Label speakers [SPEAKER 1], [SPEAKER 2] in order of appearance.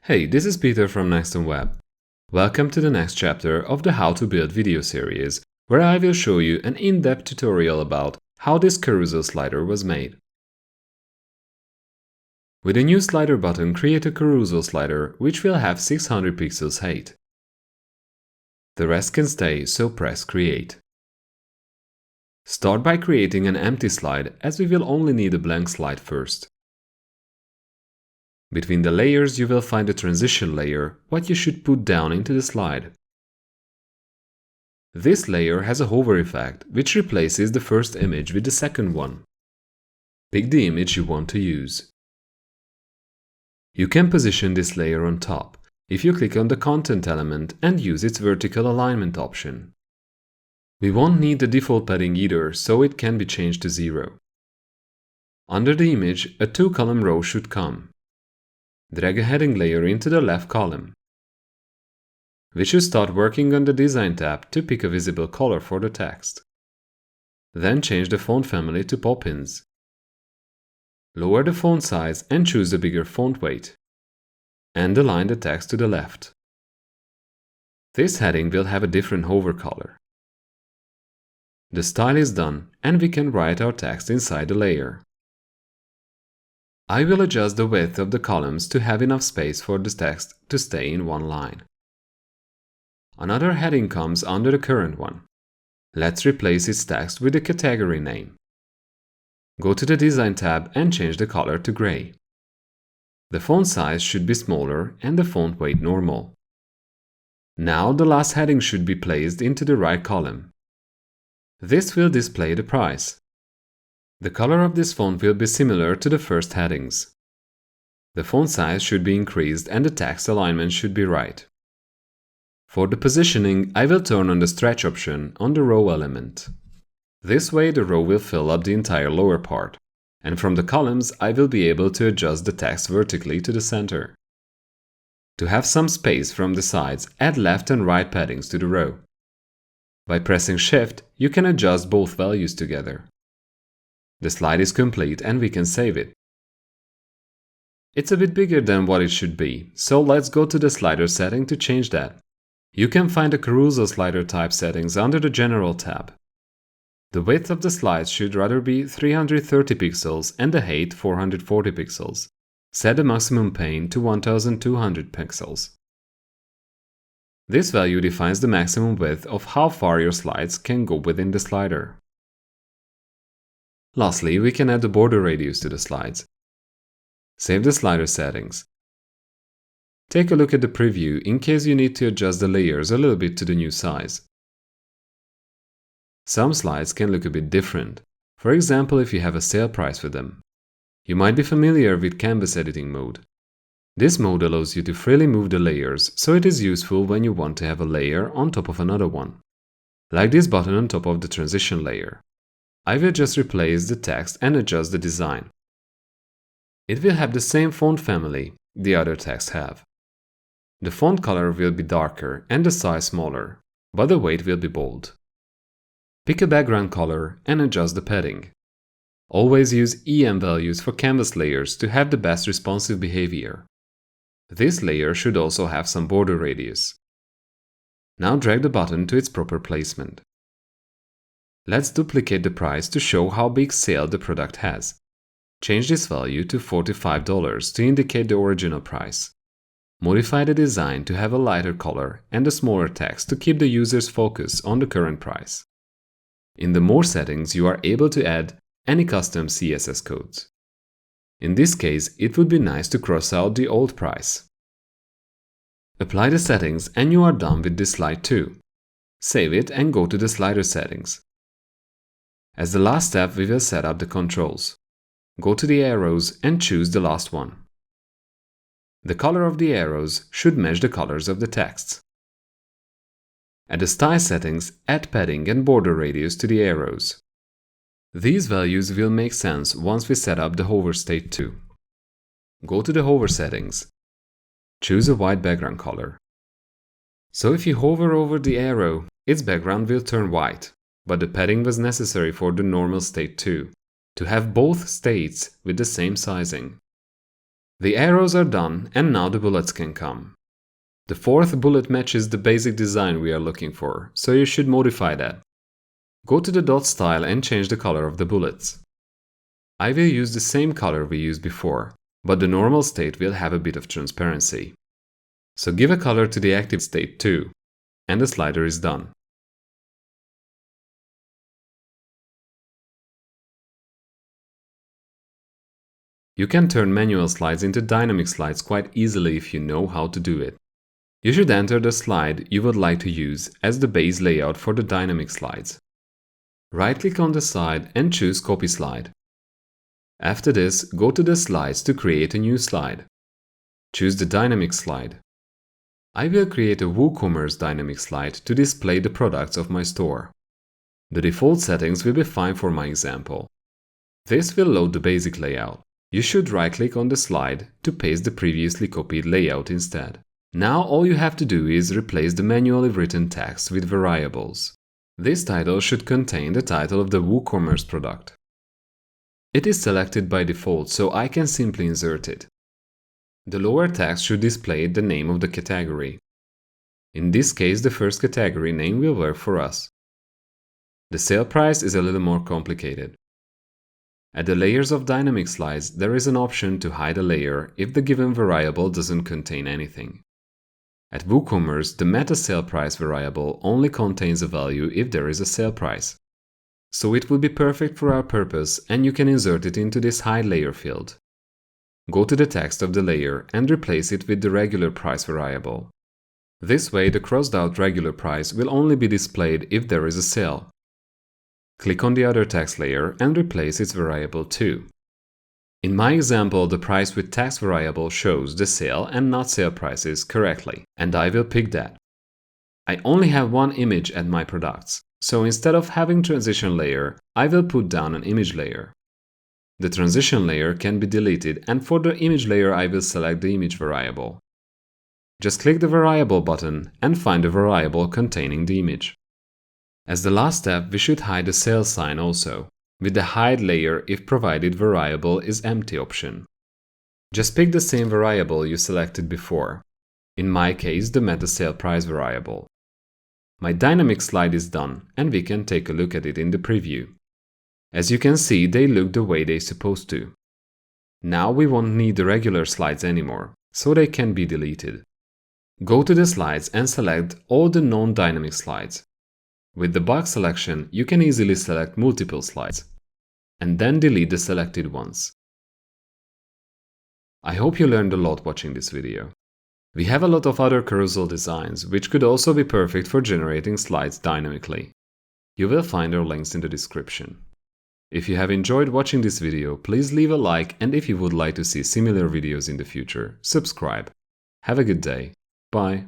[SPEAKER 1] Hey, this is Peter from Next on Web. Welcome to the next chapter of the How to Build video series, where I will show you an in-depth tutorial about how this carousel slider was made. With a new slider button, create a carousel slider which will have 600 pixels height. The rest can stay, so press Create. Start by creating an empty slide, as we will only need a blank slide first. Between the layers you will find a transition layer, what you should put down into the slide. This layer has a hover effect, which replaces the first image with the second one. Pick the image you want to use. You can position this layer on top if you click on the content element and use its vertical alignment option. We won't need the default padding either, so it can be changed to 0. Under the image, a 2-column row should come. Drag a heading layer into the left column. We should start working on the Design tab to pick a visible color for the text. Then change the font family to Poppins. Lower the font size and choose a bigger font weight. And align the text to the left. This heading will have a different hover color. The style is done, and we can write our text inside the layer. I will adjust the width of the columns to have enough space for the text to stay in one line. Another heading comes under the current one. Let's replace its text with the category name. Go to the Design tab and change the color to gray. The font size should be smaller and the font weight normal. Now the last heading should be placed into the right column. This will display the price. The color of this font will be similar to the first headings. The font size should be increased and the text alignment should be right. For the positioning, I will turn on the stretch option on the row element. This way the row will fill up the entire lower part, and from the columns I will be able to adjust the text vertically to the center. To have some space from the sides, add left and right paddings to the row. By pressing Shift, you can adjust both values together. The slide is complete and we can save it. It's a bit bigger than what it should be, so let's go to the slider setting to change that. You can find the carousel slider type settings under the General tab. The width of the slide should rather be 330 pixels and the height 440 pixels. Set the maximum pane to 1200 pixels. This value defines the maximum width of how far your slides can go within the slider. Lastly, we can add the border radius to the slides. Save the slider settings. Take a look at the preview in case you need to adjust the layers a little bit to the new size. Some slides can look a bit different, for example if you have a sale price for them. You might be familiar with Canvas editing mode. This mode allows you to freely move the layers, so it is useful when you want to have a layer on top of another one. Like this button on top of the transition layer. I will just replace the text and adjust the design. It will have the same font family the other texts have. The font color will be darker and the size smaller, but the weight will be bold. Pick a background color and adjust the padding. Always use EM values for canvas layers to have the best responsive behavior. This layer should also have some border radius. Now drag the button to its proper placement. Let's duplicate the price to show how big sale the product has. Change this value to $45 to indicate the original price. Modify the design to have a lighter color and a smaller text to keep the user's focus on the current price. In the More settings, you are able to add any custom CSS codes. In this case, it would be nice to cross out the old price. Apply the settings and you are done with this slide too. Save it and go to the slider settings. As the last step, we will set up the controls. Go to the arrows and choose the last one. The color of the arrows should match the colors of the texts. At the style settings, add padding and border radius to the arrows. These values will make sense once we set up the hover state too. Go to the hover settings. Choose a white background color. So if you hover over the arrow, its background will turn white. But the padding was necessary for the normal state too, to have both states with the same sizing. The arrows are done and now the bullets can come. The fourth bullet matches the basic design we are looking for, so you should modify that. Go to the dot style and change the color of the bullets. I will use the same color we used before, but the normal state will have a bit of transparency. So give a color to the active state too, and the slider is done. You can turn manual slides into dynamic slides quite easily if you know how to do it. You should enter the slide you would like to use as the base layout for the dynamic slides. Right-click on the slide and choose Copy Slide. After this, go to the slides to create a new slide. Choose the dynamic slide. I will create a WooCommerce dynamic slide to display the products of my store. The default settings will be fine for my example. This will load the basic layout. You should right-click on the slide to paste the previously copied layout instead. Now all you have to do is replace the manually written text with variables. This title should contain the title of the WooCommerce product. It is selected by default, so I can simply insert it. The lower text should display the name of the category. In this case, the first category name will work for us. The sale price is a little more complicated. At the layers of dynamic slides, there is an option to hide a layer if the given variable doesn't contain anything. At WooCommerce, the meta sale price variable only contains a value if there is a sale price. So it will be perfect for our purpose and you can insert it into this hide layer field. Go to the text of the layer and replace it with the regular price variable. This way the crossed out regular price will only be displayed if there is a sale. Click on the other text layer and replace its variable too. In my example, the price with text variable shows the sale and not sale prices correctly, and I will pick that. I only have one image at my products, so instead of having transition layer, I will put down an image layer. The transition layer can be deleted, and for the image layer I will select the image variable. Just click the variable button and find the variable containing the image. As the last step, we should hide the sales sign also, with the hide layer if provided variable is empty option. Just pick the same variable you selected before. In my case, the meta sale price variable. My dynamic slide is done and we can take a look at it in the preview. As you can see, they look the way they're supposed to. Now we won't need the regular slides anymore, so they can be deleted. Go to the slides and select all the non-dynamic slides. With the box selection, you can easily select multiple slides, and then delete the selected ones. I hope you learned a lot watching this video. We have a lot of other carousel designs, which could also be perfect for generating slides dynamically. You will find our links in the description. If you have enjoyed watching this video, please leave a like, and if you would like to see similar videos in the future, subscribe. Have a good day. Bye.